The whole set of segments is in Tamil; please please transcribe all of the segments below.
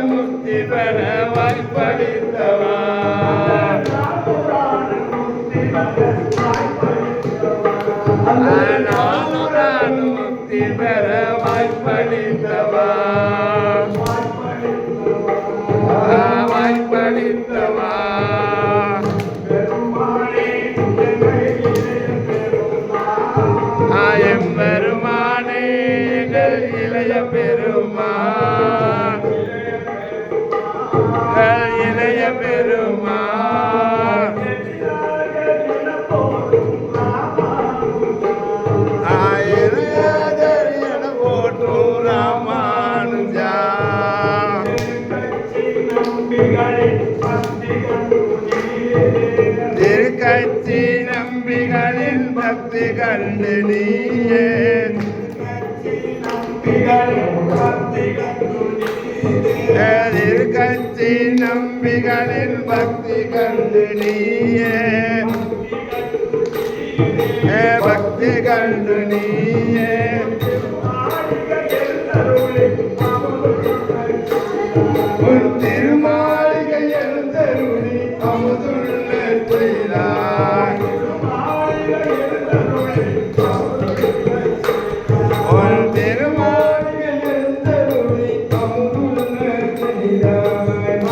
முக்தி பெற வாய்ப்பளித்தவா முக்தி பெற வாய்ப்பளித்தவா வாய்ப்பளித்தவா எம்பெருமானே எங்கள் இளைய பெருமான் இளைய பெருமான் என போற்றும் ராமானுஜா திருக்கட்சி நம்பிகளின் பக்தி கண்டு நீயே திருக்கட்சி நம்பிகளின் பக்தி கண்டு நீயே பக்தி கண்டு நீயே உன் திருமாளிகையில் தருளி அமுதுள்ள செய்தாய் உன் திருமாளிகையில் தருளி அமுதுள்ள செய்தாய்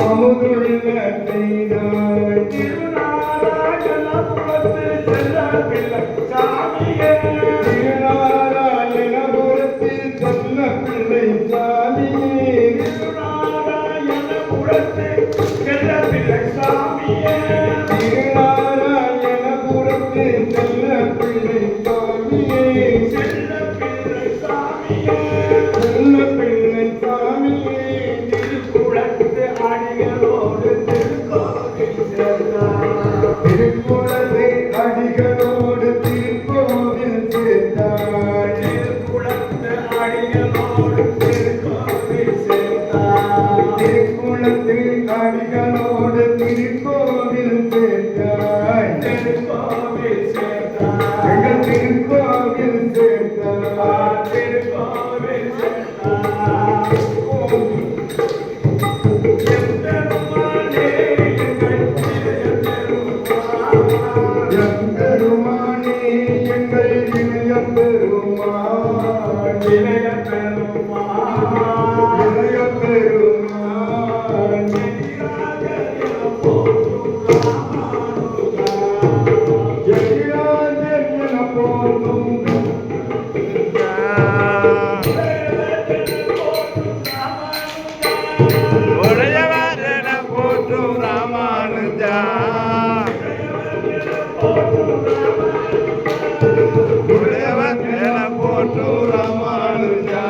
அமுதுள்ள செய்தாய் திருநாராயணபுரத்தில் சொன்ன பிள்ளை சாமியே திருநாராயணபுரத்தில் செல்ல பிள்ளை சாமியே செல்ல பிள்ளை சாமியே திருக்குளத்து அடிகளோடு திருக்கோவில் சேர்ந்தார் திருக்குளத்து அடிகளோடு திருக்கோவில் சேர்ந்தார் திருக்குளத்து அடிகளோடு திருக்கோவில் சேர்ந்தார் திருக்குளத்து அடிகளோடு திருக்கோவில் சேர்த்தாய் திருக்கோவில் சேர்த்தாய் எங்கள் திருக்கோவில் சேர்த்தாய் திருக்கோவில் சேர்த்தாய் எம்பெருமானே எங்கள் இளைய பெருமான் இளைய பெருமான் இளைய பெருமான் உடையவரென போற்றும் ராமானுஜா உடையவரென போற்றும் ராமானுஜா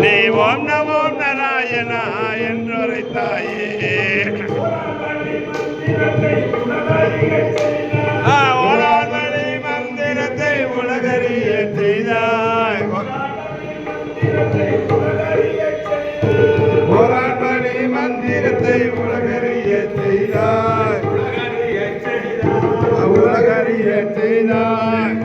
நீ ஓம் நமோ நாராயணா என்றுரைத்தாயே ஓராமணி மந்திரத்தை உலகறிய செய்தாய் ஓராமணி மந்திரத்தை உலகறிய செய்தாய் உலகறிய செய்தாய்